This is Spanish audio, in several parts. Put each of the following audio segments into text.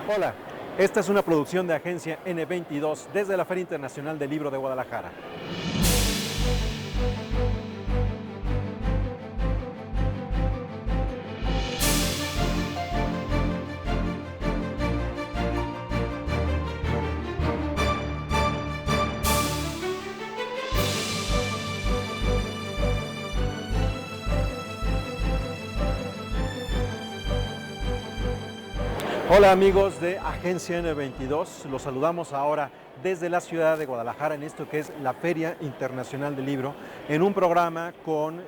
Hola, esta es una producción de Agencia N22 desde la Feria Internacional del Libro de Guadalajara. Hola amigos de Agencia N22, los saludamos ahora desde la ciudad de Guadalajara en esto que es la Feria Internacional del Libro, en un programa con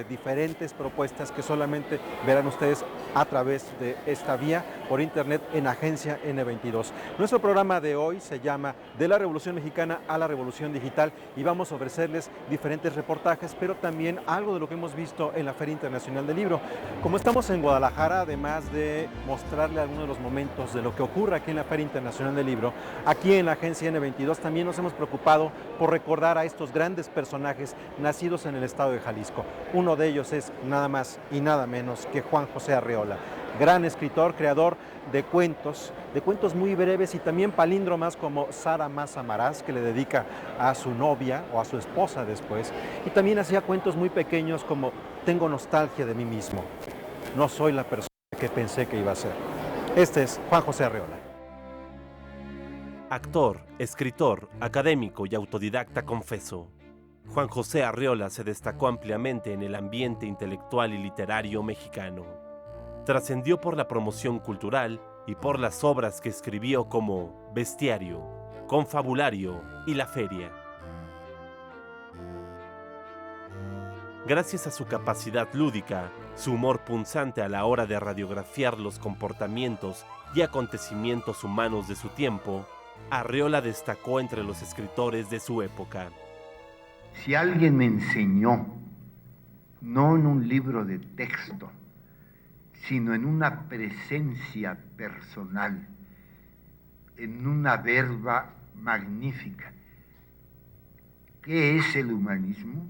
diferentes propuestas que solamente verán ustedes a través de esta vía por internet en Agencia N22. Nuestro programa de hoy se llama De la Revolución Mexicana a la Revolución Digital y vamos a ofrecerles diferentes reportajes, pero también algo de lo que hemos visto en la Feria Internacional del Libro. Como estamos en Guadalajara, además de mostrarle algunos de los momentos de lo que ocurre aquí en la Feria Internacional del Libro, aquí en la Agencia N22 también nos hemos preocupado por recordar a estos grandes personajes nacidos en el estado de Jalisco. Uno de ellos es nada más y nada menos que Juan José Arreola, gran escritor, creador de cuentos muy breves y también palíndromas como Sara más amarás, que le dedica a su novia o a su esposa después, y también hacía cuentos muy pequeños como Tengo nostalgia de mí mismo, no soy la persona que pensé que iba a ser. Este es Juan José Arreola. Actor, escritor, académico y autodidacta confeso, Juan José Arreola se destacó ampliamente en el ambiente intelectual y literario mexicano. Trascendió por la promoción cultural y por las obras que escribió como Bestiario, Confabulario y La Feria. Gracias a su capacidad lúdica, su humor punzante a la hora de radiografiar los comportamientos y acontecimientos humanos de su tiempo, Arreola destacó entre los escritores de su época. Si alguien me enseñó, no en un libro de texto, sino en una presencia personal, en una verba magnífica, ¿qué es el humanismo?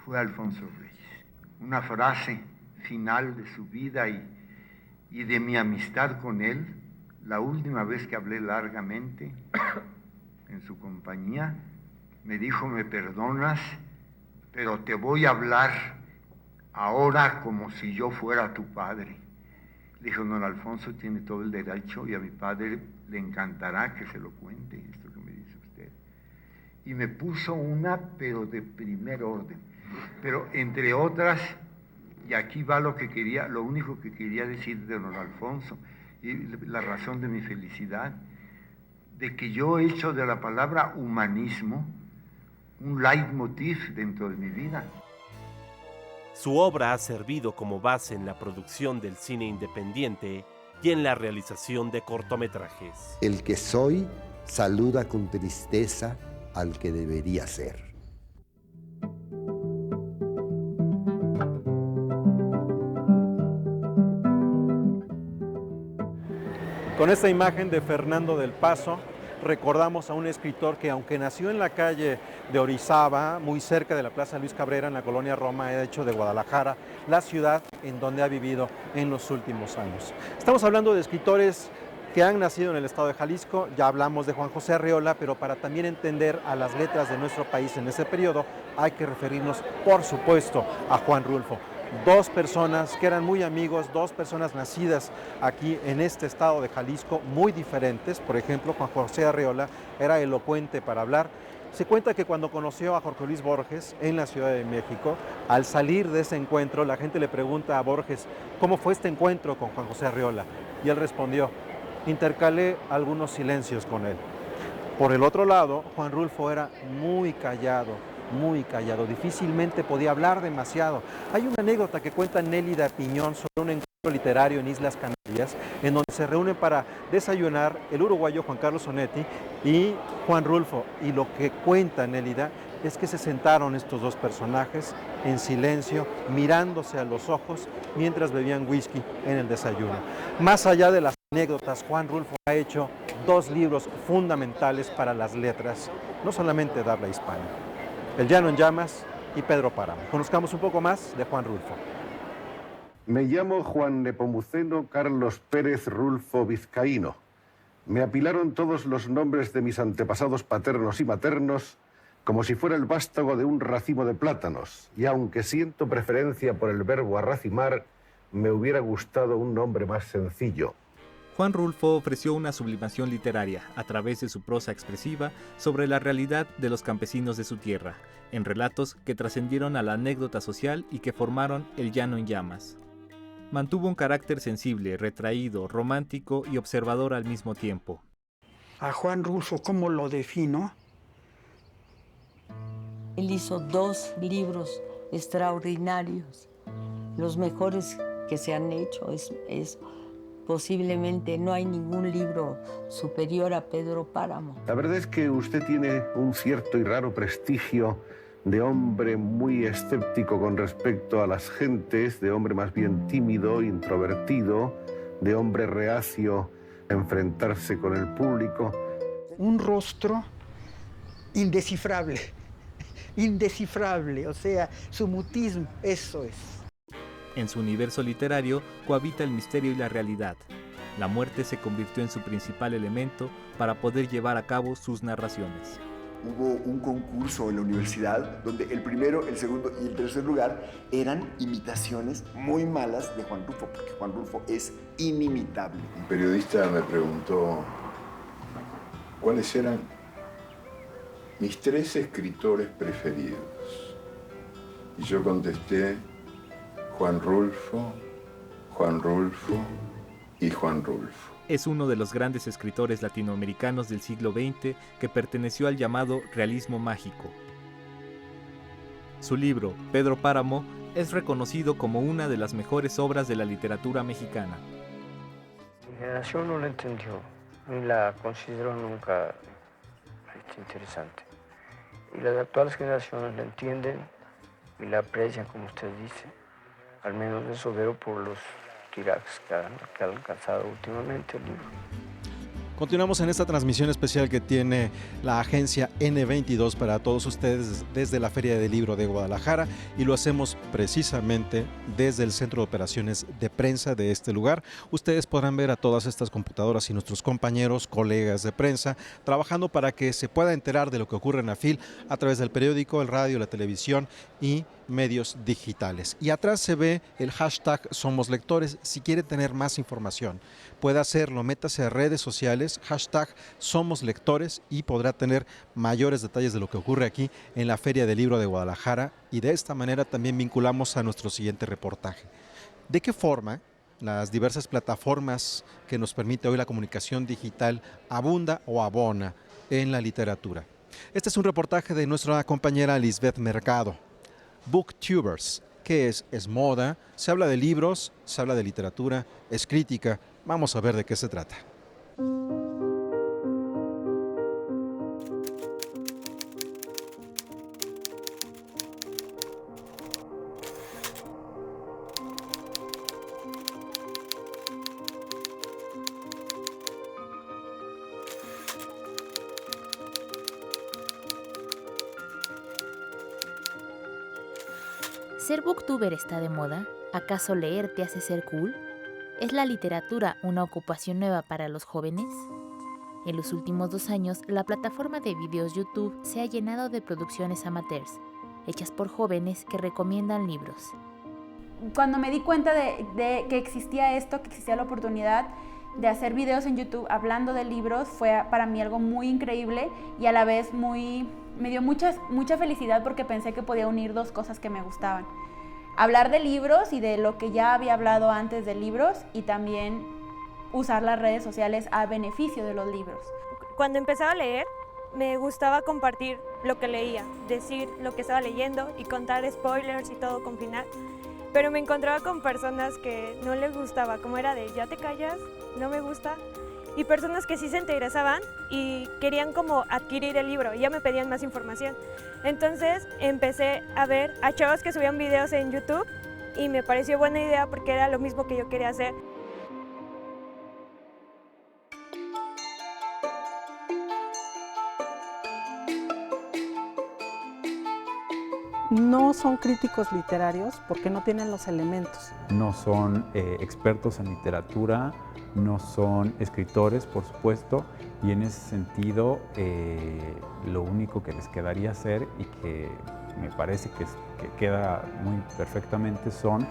Fue Alfonso Reyes. Una frase final de su vida y de mi amistad con él, la última vez que hablé largamente en su compañía, me dijo: me perdonas, pero te voy a hablar ahora como si yo fuera tu padre. Le dijo: don Alfonso tiene todo el derecho y a mi padre le encantará que se lo cuente, esto que me dice usted. Y me puso una, pero de primer orden. Pero entre otras, y aquí va lo único que quería decir de don Alfonso, y la razón de mi felicidad, de que yo he hecho de la palabra humanismo un leitmotiv dentro de mi vida. Su obra ha servido como base en la producción del cine independiente y en la realización de cortometrajes. El que soy saluda con tristeza al que debería ser. Con esta imagen de Fernando del Paso, recordamos a un escritor que, aunque nació en la calle de Orizaba, muy cerca de la Plaza Luis Cabrera, en la colonia Roma, ha hecho de Guadalajara la ciudad en donde ha vivido en los últimos años. Estamos hablando de escritores que han nacido en el estado de Jalisco. Ya hablamos de Juan José Arreola, pero para también entender a las letras de nuestro país en ese periodo, hay que referirnos, por supuesto, a Juan Rulfo. Dos personas que eran muy amigos, dos personas nacidas aquí en este estado de Jalisco, muy diferentes. Por ejemplo, Juan José Arreola era elocuente para hablar. Se cuenta que cuando conoció a Jorge Luis Borges en la Ciudad de México, al salir de ese encuentro, la gente le pregunta a Borges cómo fue este encuentro con Juan José Arreola. Y él respondió: intercalé algunos silencios con él. Por el otro lado, Juan Rulfo era muy callado, difícilmente podía hablar demasiado. Hay una anécdota que cuenta Nélida Piñón sobre un encuentro literario en Islas Canarias, en donde se reúnen para desayunar el uruguayo Juan Carlos Onetti y Juan Rulfo. Y lo que cuenta Nélida es que se sentaron estos dos personajes en silencio, mirándose a los ojos mientras bebían whisky en el desayuno. Más allá de las anécdotas, Juan Rulfo ha hecho dos libros fundamentales para las letras, no solamente de habla hispana: El Llano en Llamas y Pedro Páramo. Conozcamos un poco más de Juan Rulfo. Me llamo Juan Nepomuceno Carlos Pérez Rulfo Vizcaíno. Me apilaron todos los nombres de mis antepasados paternos y maternos como si fuera el vástago de un racimo de plátanos, y aunque siento preferencia por el verbo arracimar, me hubiera gustado un nombre más sencillo. Juan Rulfo ofreció una sublimación literaria a través de su prosa expresiva sobre la realidad de los campesinos de su tierra, en relatos que trascendieron a la anécdota social y que formaron El Llano en Llamas. Mantuvo un carácter sensible, retraído, romántico y observador al mismo tiempo. A Juan Rulfo, ¿cómo lo defino? Él hizo 2 libros extraordinarios, los mejores que se han hecho. Posiblemente no hay ningún libro superior a Pedro Páramo. La verdad es que usted tiene un cierto y raro prestigio de hombre muy escéptico con respecto a las gentes, de hombre más bien tímido, introvertido, de hombre reacio a enfrentarse con el público. Un rostro indescifrable, indescifrable, o sea, su mutismo, eso es. En su universo literario cohabita el misterio y la realidad. La muerte se convirtió en su principal elemento para poder llevar a cabo sus narraciones. Hubo un concurso en la universidad donde el primero, el segundo y el tercer lugar eran imitaciones muy malas de Juan Rulfo, porque Juan Rulfo es inimitable. Un periodista me preguntó cuáles eran mis 3 escritores preferidos. Y yo contesté: Juan Rulfo, Juan Rulfo y Juan Rulfo. Es uno de los grandes escritores latinoamericanos del siglo XX que perteneció al llamado realismo mágico. Su libro, Pedro Páramo, es reconocido como una de las mejores obras de la literatura mexicana. Mi generación no la entendió, ni la consideró nunca interesante. Y las actuales generaciones la entienden y la aprecian, como usted dice. Al menos eso veo por los tirajes que ha alcanzado últimamente el libro. Continuamos en esta transmisión especial que tiene la agencia N22 para todos ustedes desde la Feria del Libro de Guadalajara, y lo hacemos precisamente desde el Centro de Operaciones de Prensa de este lugar. Ustedes podrán ver a todas estas computadoras y nuestros compañeros, colegas de prensa, trabajando para que se pueda enterar de lo que ocurre en la FIL a través del periódico, el radio, la televisión y medios digitales. Y atrás se ve el hashtag Somos Lectores. Si quiere tener más información, puede hacerlo, métase a redes sociales, hashtag Somos Lectores, y podrá tener mayores detalles de lo que ocurre aquí en la Feria del Libro de Guadalajara, y de esta manera también vinculamos a nuestro siguiente reportaje. ¿De qué forma las diversas plataformas que nos permite hoy la comunicación digital abunda o abona en la literatura? Este es un reportaje de nuestra compañera Lisbeth Mercado. Booktubers, ¿qué es? Es moda, se habla de libros, se habla de literatura, es crítica. Vamos a ver de qué se trata. ¿Ser booktuber está de moda? ¿Acaso leer te hace ser cool? ¿Es la literatura una ocupación nueva para los jóvenes? En los últimos 2 años, la plataforma de videos YouTube se ha llenado de producciones amateurs, hechas por jóvenes que recomiendan libros. Cuando me di cuenta de que existía esto, que existía la oportunidad de hacer videos en YouTube hablando de libros, fue para mí algo muy increíble y a la vez me dio mucha felicidad, porque pensé que podía unir 2 cosas que me gustaban. Hablar de libros y de lo que ya había hablado antes de libros, y también usar las redes sociales a beneficio de los libros. Cuando empezaba a leer, me gustaba compartir lo que leía, decir lo que estaba leyendo y contar spoilers y todo con final. Pero me encontraba con personas que no les gustaba, como era de, ¿ya te callas? No me gusta. Y personas que sí se interesaban y querían como adquirir el libro, y ya me pedían más información. Entonces empecé a ver a chavos que subían videos en YouTube y me pareció buena idea, porque era lo mismo que yo quería hacer. no son críticos literarios porque no tienen los elementos. No son expertos en literatura, no son escritores, por supuesto, y en ese sentido lo único que les quedaría hacer, y que me parece que queda muy perfectamente, son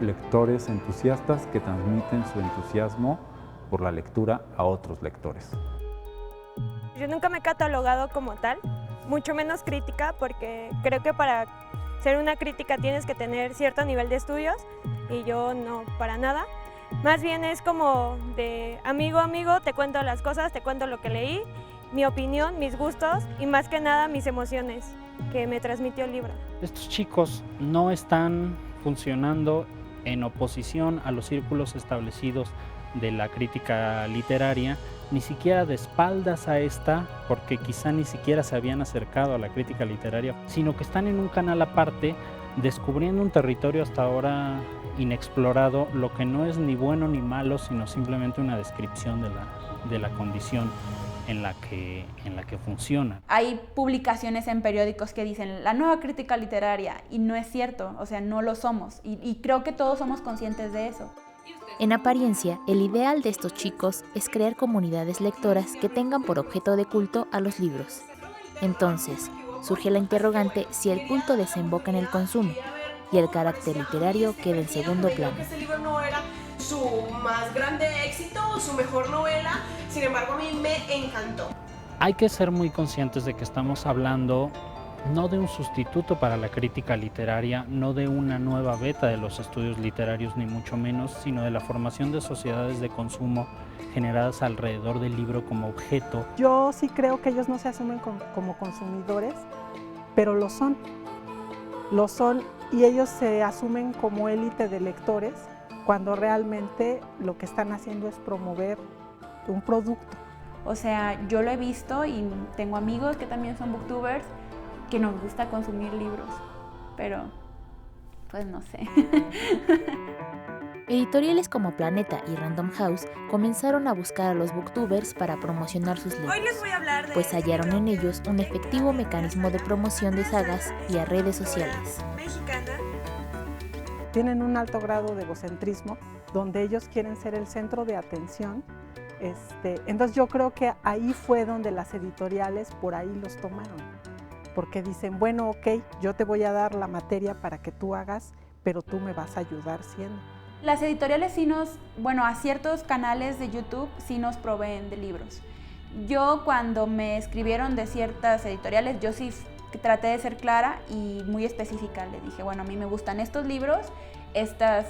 lectores entusiastas que transmiten su entusiasmo por la lectura a otros lectores. Yo nunca me he catalogado como tal, mucho menos crítica, porque creo que para ser una crítica tienes que tener cierto nivel de estudios y yo no, para nada. Más bien es como de amigo a amigo, te cuento las cosas, te cuento lo que leí, mi opinión, mis gustos y más que nada mis emociones que me transmitió el libro. Estos chicos no están funcionando en oposición a los círculos establecidos de la crítica literaria, ni siquiera de espaldas a esta, porque quizá ni siquiera se habían acercado a la crítica literaria, sino que están en un canal aparte, descubriendo un territorio hasta ahora inexplorado, lo que no es ni bueno ni malo, sino simplemente una descripción de la condición en la que funciona. Hay publicaciones en periódicos que dicen la nueva crítica literaria y no es cierto, o sea, no lo somos y creo que todos somos conscientes de eso. En apariencia, el ideal de estos chicos es crear comunidades lectoras que tengan por objeto de culto a los libros. Entonces, surge la interrogante si el culto desemboca en el consumo y el carácter literario queda en segundo plano. Este libro no era su más grande éxito o su mejor novela, sin embargo a mí me encantó. Hay que ser muy conscientes de que estamos hablando no de un sustituto para la crítica literaria, no de una nueva beta de los estudios literarios, ni mucho menos, sino de la formación de sociedades de consumo generadas alrededor del libro como objeto. Yo sí creo que ellos no se asumen como consumidores, pero lo son, y ellos se asumen como élite de lectores cuando realmente lo que están haciendo es promover un producto. O sea, yo lo he visto y tengo amigos que también son booktubers que nos gusta consumir libros, pero pues no sé. Editoriales como Planeta y Random House comenzaron a buscar a los booktubers para promocionar sus libros, pues hallaron en ellos un efectivo mecanismo de promoción de sagas y a redes sociales. Tienen un alto grado de egocentrismo, donde ellos quieren ser el centro de atención. Entonces yo creo que ahí fue donde las editoriales por ahí los tomaron, porque dicen, bueno, ok, yo te voy a dar la materia para que tú hagas, pero tú me vas a ayudar siendo. Las editoriales sí a ciertos canales de YouTube sí nos proveen de libros. Yo cuando me escribieron de ciertas editoriales, yo sí traté de ser clara y muy específica. Le dije, bueno, a mí me gustan estos libros, este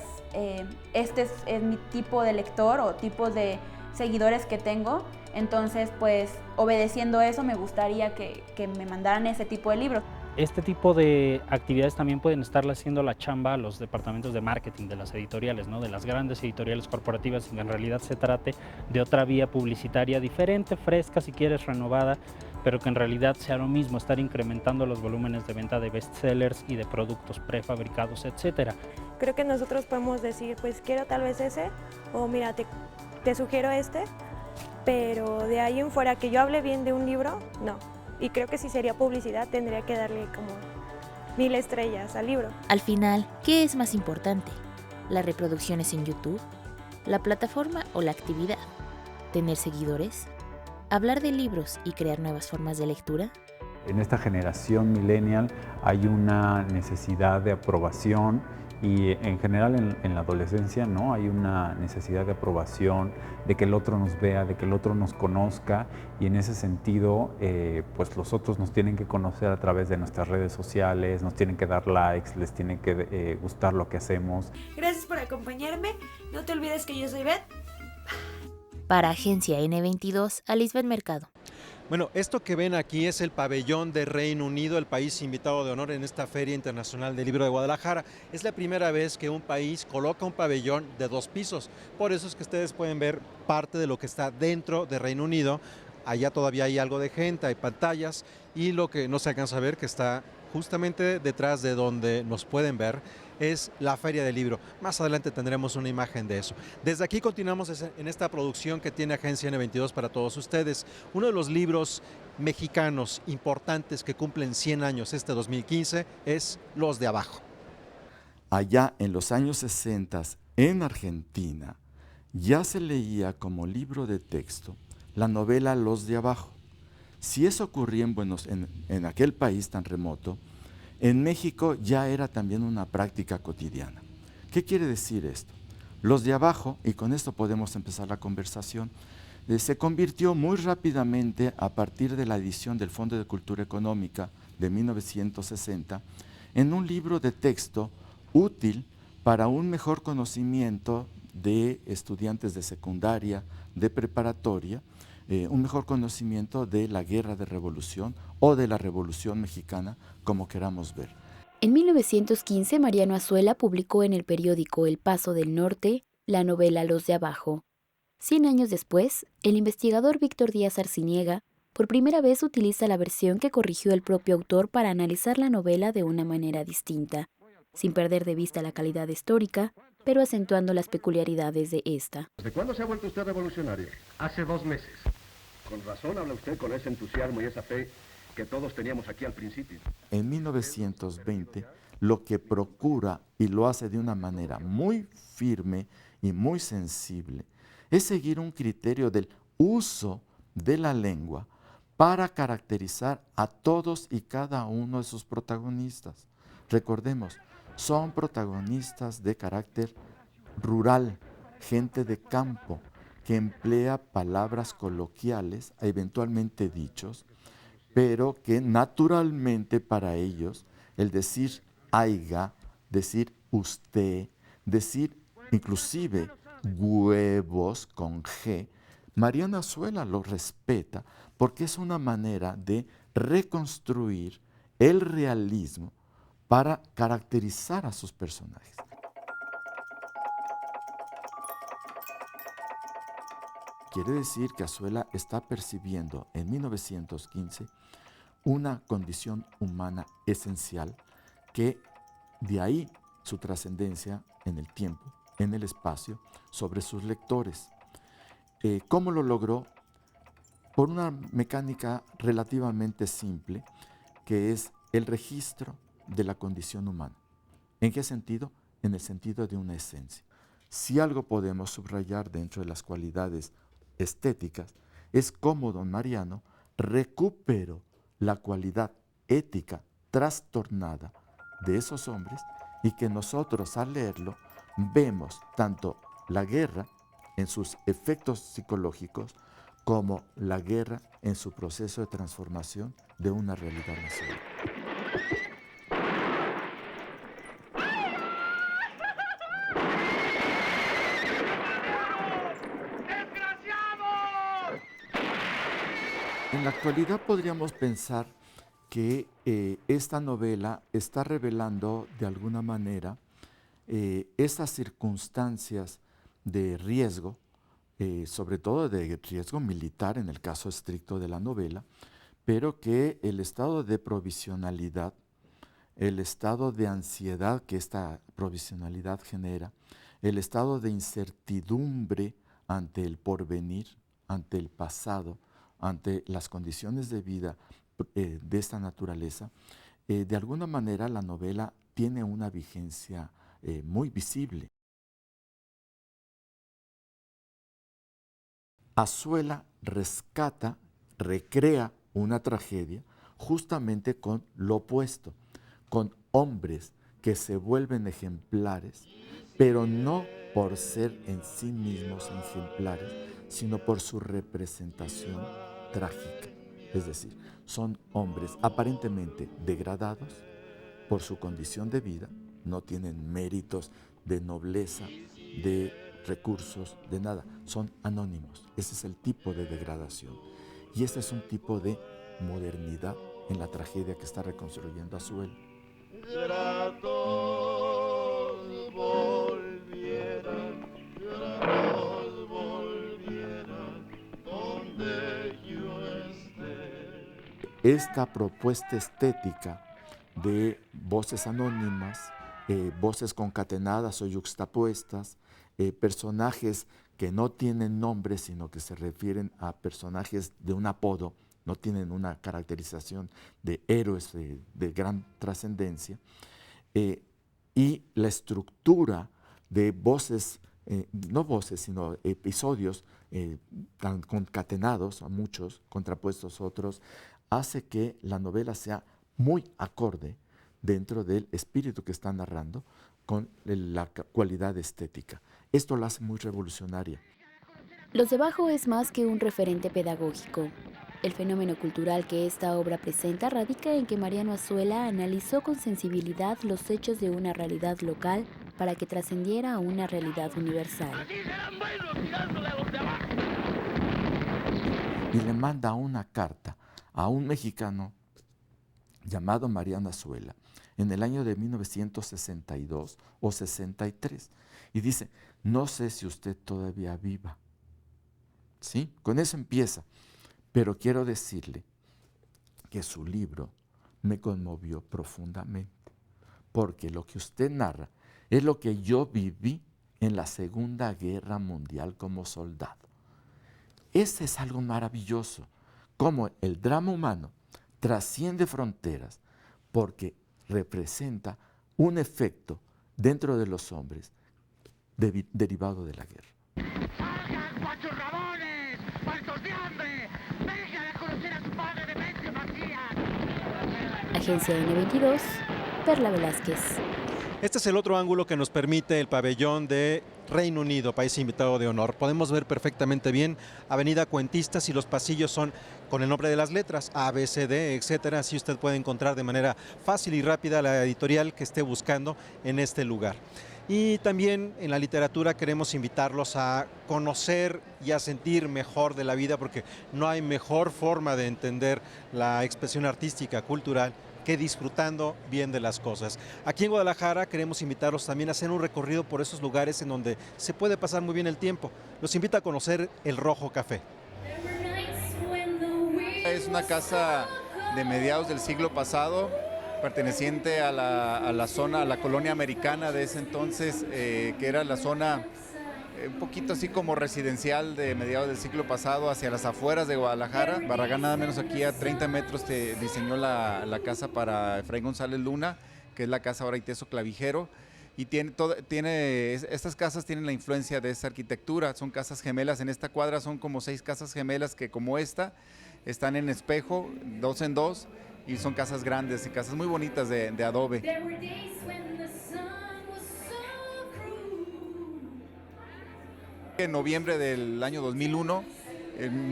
es mi tipo de lector o tipo de seguidores que tengo. Entonces, pues, obedeciendo eso, me gustaría que me mandaran ese tipo de libros. Este tipo de actividades también pueden estarle haciendo la chamba a los departamentos de marketing de las editoriales, ¿no? De las grandes editoriales corporativas, sin que en realidad se trate de otra vía publicitaria diferente, fresca, si quieres, renovada, pero que en realidad sea lo mismo, estar incrementando los volúmenes de venta de bestsellers y de productos prefabricados, etcétera. Creo que nosotros podemos decir, pues quiero tal vez ese, o mira, te sugiero este, pero de ahí en fuera que yo hable bien de un libro, no. Y creo que si sería publicidad tendría que darle como 1000 estrellas al libro. Al final, ¿qué es más importante? ¿Las reproducciones en YouTube? ¿La plataforma o la actividad? ¿Tener seguidores? ¿Hablar de libros y crear nuevas formas de lectura? En esta generación millennial hay una necesidad de aprobación y en general en la adolescencia, ¿no? Hay una necesidad de aprobación, de que el otro nos vea, de que el otro nos conozca, y en ese sentido pues los otros nos tienen que conocer a través de nuestras redes sociales, nos tienen que dar likes, les tiene que gustar lo que hacemos. Gracias por acompañarme, no te olvides que yo soy Beth. Para Agencia N22, Alisbeth Mercado. Bueno, esto que ven aquí es el pabellón de Reino Unido, el país invitado de honor en esta Feria Internacional del Libro de Guadalajara. Es la primera vez que un país coloca un pabellón de 2 pisos. Por eso es que ustedes pueden ver parte de lo que está dentro de Reino Unido. Allá todavía hay algo de gente, hay pantallas, y lo que no se alcanza a ver, que está justamente detrás de donde nos pueden ver, es la Feria del Libro. Más adelante tendremos una imagen de eso. Desde aquí continuamos en esta producción que tiene Agencia N22 para todos ustedes. Uno de los libros mexicanos importantes que cumplen 100 años este 2015 es Los de Abajo. Allá en los años 60, en Argentina, ya se leía como libro de texto la novela Los de Abajo. Si eso ocurría en aquel país tan remoto, en México ya era también una práctica cotidiana. ¿Qué quiere decir esto? Los de Abajo, y con esto podemos empezar la conversación, se convirtió muy rápidamente a partir de la edición del Fondo de Cultura Económica de 1960 en un libro de texto útil para un mejor conocimiento de estudiantes de secundaria, de preparatoria, un mejor conocimiento de la Guerra de Revolución o de la Revolución Mexicana, como queramos ver. En 1915, Mariano Azuela publicó en el periódico El Paso del Norte la novela Los de Abajo. 100 años después, el investigador Víctor Díaz Arciniega por primera vez utiliza la versión que corrigió el propio autor para analizar la novela de una manera distinta, sin perder de vista la calidad histórica, pero acentuando las peculiaridades de esta. ¿Desde cuándo se ha vuelto usted revolucionario? Hace 2 meses. Con razón habla usted con ese entusiasmo y esa fe que todos teníamos aquí al principio. En 1920, lo que procura, y lo hace de una manera muy firme y muy sensible, es seguir un criterio del uso de la lengua para caracterizar a todos y cada uno de sus protagonistas. Recordemos, son protagonistas de carácter rural, gente de campo, que emplea palabras coloquiales, eventualmente dichos, pero que naturalmente para ellos el decir aiga, decir usted, decir inclusive huevos con G, Mariano Azuela lo respeta porque es una manera de reconstruir el realismo para caracterizar a sus personajes. Quiere decir que Azuela está percibiendo en 1915 una condición humana esencial que de ahí su trascendencia en el tiempo, en el espacio, sobre sus lectores. ¿Cómo lo logró? Por una mecánica relativamente simple, que es el registro de la condición humana. ¿En qué sentido? En el sentido de una esencia. Si algo podemos subrayar dentro de las cualidades estéticas, es cómo don Mariano recuperó la cualidad ética trastornada de esos hombres y que nosotros al leerlo vemos tanto la guerra en sus efectos psicológicos como la guerra en su proceso de transformación de una realidad nacional. En la actualidad podríamos pensar que esta novela está revelando de alguna manera estas circunstancias de riesgo, sobre todo de riesgo militar en el caso estricto de la novela, pero que el estado de provisionalidad, el estado de ansiedad que esta provisionalidad genera, el estado de incertidumbre ante el porvenir, ante el pasado, ante las condiciones de vida de esta naturaleza, de alguna manera la novela tiene una vigencia muy visible. Azuela rescata, recrea una tragedia justamente con lo opuesto, con hombres que se vuelven ejemplares, pero no por ser en sí mismos ejemplares, sino por su representación trágica. Es decir, son hombres aparentemente degradados por su condición de vida, no tienen méritos de nobleza, de recursos, de nada, son anónimos. Ese es el tipo de degradación. Y este es un tipo de modernidad en la tragedia que está reconstruyendo Azuela. Esta propuesta estética de voces anónimas voces concatenadas o yuxtapuestas, personajes que no tienen nombre, sino que se refieren a personajes de un apodo, no tienen una caracterización de héroes de gran trascendencia, y la estructura de voces, no voces, sino episodios tan concatenados, a muchos, contrapuestos a otros, hace que la novela sea muy acorde dentro del espíritu que está narrando con la cualidad estética. Esto la hace muy revolucionaria. Los de Abajo es más que un referente pedagógico. El fenómeno cultural que esta obra presenta radica en que Mariano Azuela analizó con sensibilidad los hechos de una realidad local para que trascendiera a una realidad universal. Y le manda una carta a un mexicano llamado Mariano Azuela en el año de 1962 o 63. Y dice, no sé si usted todavía viva. ¿Sí? Con eso empieza. Pero quiero decirle que su libro me conmovió profundamente, porque lo que usted narra es lo que yo viví en la Segunda Guerra Mundial como soldado. Ese es algo maravilloso, cómo el drama humano trasciende fronteras porque representa un efecto dentro de los hombres derivado de la guerra. Agencia N22, Perla Velázquez. Este es el otro ángulo que nos permite el pabellón de Reino Unido, país invitado de honor. Podemos ver perfectamente bien Avenida Cuentistas y los pasillos son con el nombre de las letras, A, B, C, D, etcétera. Así usted puede encontrar de manera fácil y rápida la editorial que esté buscando en este lugar. Y también en la literatura queremos invitarlos a conocer y a sentir mejor de la vida, porque no hay mejor forma de entender la expresión artística, cultural, que disfrutando bien de las cosas. Aquí en Guadalajara queremos invitarlos también a hacer un recorrido por esos lugares en donde se puede pasar muy bien el tiempo. Los invito a conocer el Rojo Café. Es una casa de mediados del siglo pasado, perteneciente a la zona, a la colonia americana de ese entonces, que era la zona un poquito así como residencial de mediados del siglo pasado hacia las afueras de Guadalajara. Barragán nada menos aquí a 30 metros diseñó la casa para Efraín González Luna, que es la casa ahora Iteso Clavijero, y estas casas tienen la influencia de esa arquitectura, son casas gemelas. En esta cuadra son como 6 casas gemelas que como esta están en espejo, 2 en 2, y son casas grandes y casas muy bonitas de adobe. En noviembre del año 2001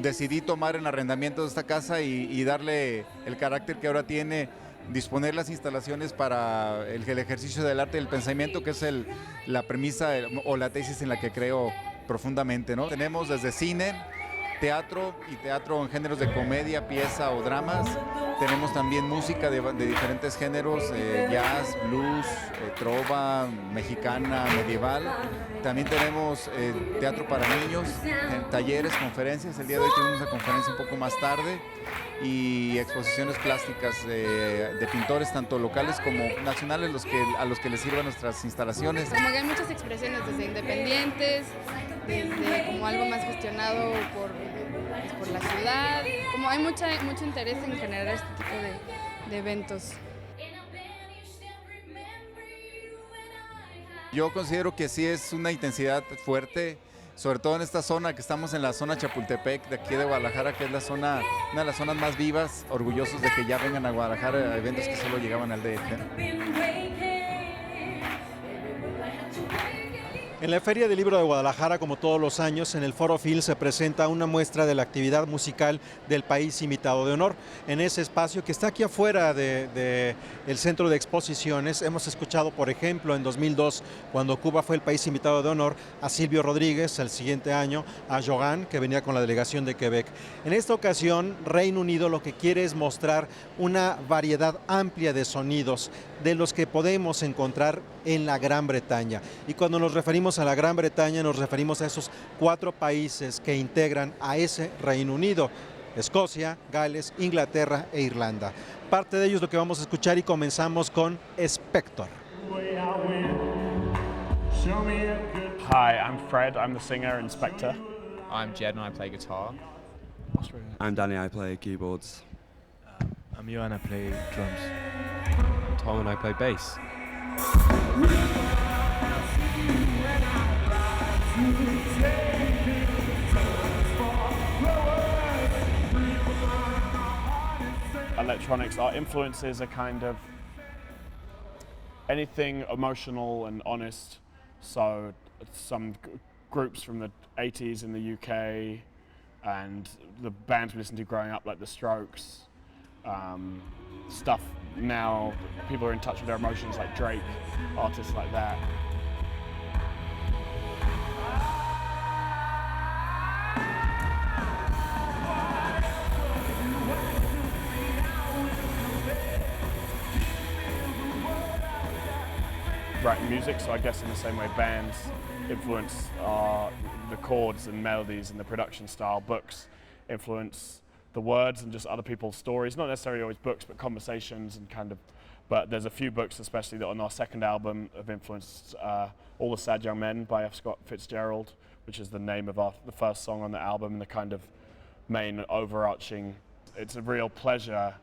decidí tomar en arrendamiento de esta casa y darle el carácter que ahora tiene, disponer las instalaciones para el ejercicio del arte y del pensamiento, que es la premisa o la tesis en la que creo profundamente, ¿no? Tenemos desde cine, teatro y teatro en géneros de comedia, pieza o dramas. Tenemos también música de diferentes géneros, jazz, blues, trova, mexicana, medieval. También tenemos teatro para niños, talleres, conferencias. El día de hoy tuvimos una conferencia un poco más tarde y exposiciones plásticas de pintores tanto locales como nacionales a los que les sirvan nuestras instalaciones. Como que hay muchas expresiones, desde independientes, desde como algo más gestionado por la ciudad, como hay mucho interés en generar este tipo de eventos. Yo considero que sí es una intensidad fuerte, sobre todo en esta zona, que estamos en la zona Chapultepec de aquí de Guadalajara, que es una de las zonas más vivas, orgullosos de que ya vengan a Guadalajara a eventos que solo llegaban al DF. En la Feria del Libro de Guadalajara, como todos los años, en el Foro Phil se presenta una muestra de la actividad musical del país invitado de honor. En ese espacio que está aquí afuera del centro de exposiciones, hemos escuchado, por ejemplo, en 2002, cuando Cuba fue el país invitado de honor, a Silvio Rodríguez, el siguiente año a Jogan, que venía con la delegación de Quebec. En esta ocasión, Reino Unido lo que quiere es mostrar una variedad amplia de sonidos de los que podemos encontrar en la Gran Bretaña. Y cuando nos referimos a la Gran Bretaña, nos referimos a esos 4 países que integran a ese Reino Unido: Escocia, Gales, Inglaterra e Irlanda. Parte de ellos lo que vamos a escuchar, y comenzamos con Spector. Hi, I'm Fred. I'm the singer and Spectre. I'm Jed and I play guitar. I'm Danny, I play keyboards. I'm Johan, I play drums. Tom and I play bass. Electronics, our influences are kind of anything emotional and honest. So some groups from the 80s in the UK and the bands we listened to growing up, like The Strokes. Stuff now, people are in touch with their emotions, like Drake, artists like that. Writing music, so I guess in the same way bands influence the chords and melodies and the production style, books influence the words and just other people's stories, not necessarily always books, but conversations and kind of, but there's a few books especially that on our second album have influenced All the Sad Young Men by F. Scott Fitzgerald, which is the name of the first song on the album and the kind of main overarching. It's a real pleasure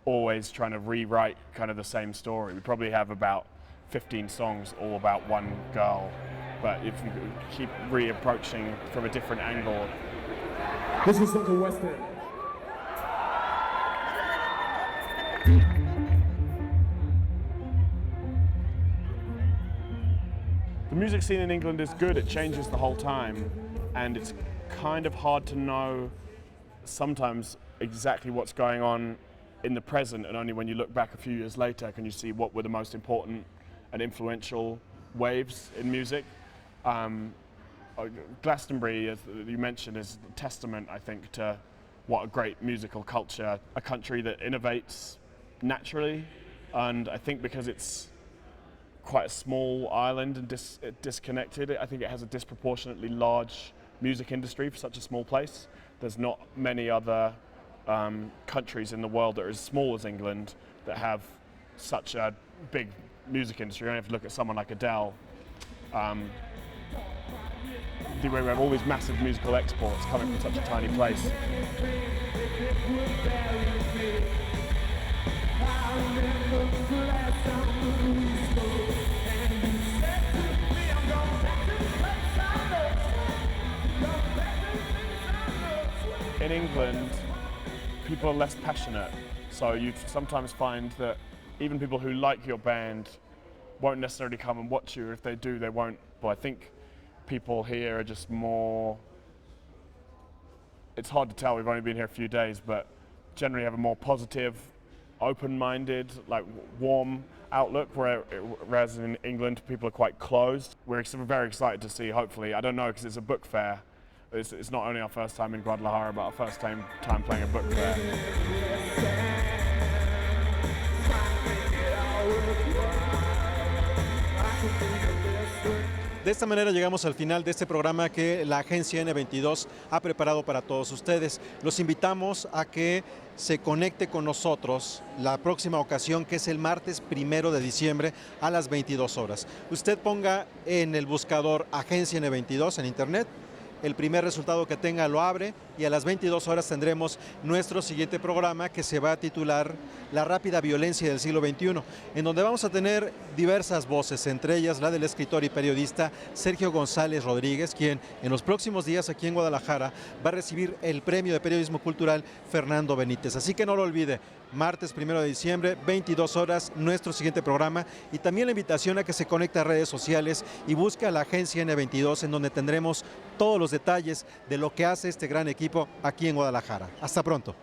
always trying to rewrite kind of the same story. We probably have about 15 songs all about one girl, but if you keep reapproaching from a different angle. This is the West End. The music scene in England is good, it changes the whole time, and it's kind of hard to know sometimes exactly what's going on in the present, and only when you look back a few years later can you see what were the most important and influential waves in music. Glastonbury, as you mentioned, is a testament, I think, to what a great musical culture, a country that innovates naturally, and I think because it's quite a small island and disconnected, I think it has a disproportionately large music industry for such a small place. There's not many other countries in the world that are as small as England that have such a big music industry. You only have to look at someone like Adele. We have all these massive musical exports coming from such a tiny place. In England, people are less passionate, so you sometimes find that even people who like your band won't necessarily come and watch you. If they do, they won't. But I think people here are just more, it's hard to tell, we've only been here a few days, but generally have a more positive, open-minded, like warm outlook, whereas in England people are quite closed. We're very excited to see, hopefully, I don't know because it's a book fair, it's not only our first time in Guadalajara, but our first time playing a book fair. De esta manera llegamos al final de este programa que la agencia N22 ha preparado para todos ustedes. Los invitamos a que se conecte con nosotros la próxima ocasión, que es el martes 1 de diciembre a las 22 horas. Usted ponga en el buscador Agencia N22 en internet, el primer resultado que tenga lo abre y a las 22 horas tendremos nuestro siguiente programa que se va a titular La rápida violencia del siglo XXI, en donde vamos a tener diversas voces, entre ellas la del escritor y periodista Sergio González Rodríguez, quien en los próximos días aquí en Guadalajara va a recibir el Premio de Periodismo Cultural Fernando Benítez. Así que no lo olvide, martes 1 de diciembre, 22 horas, nuestro siguiente programa, y también la invitación a que se conecte a redes sociales y busque a la agencia N22, en donde tendremos todos los detalles de lo que hace este gran equipo aquí en Guadalajara. Hasta pronto.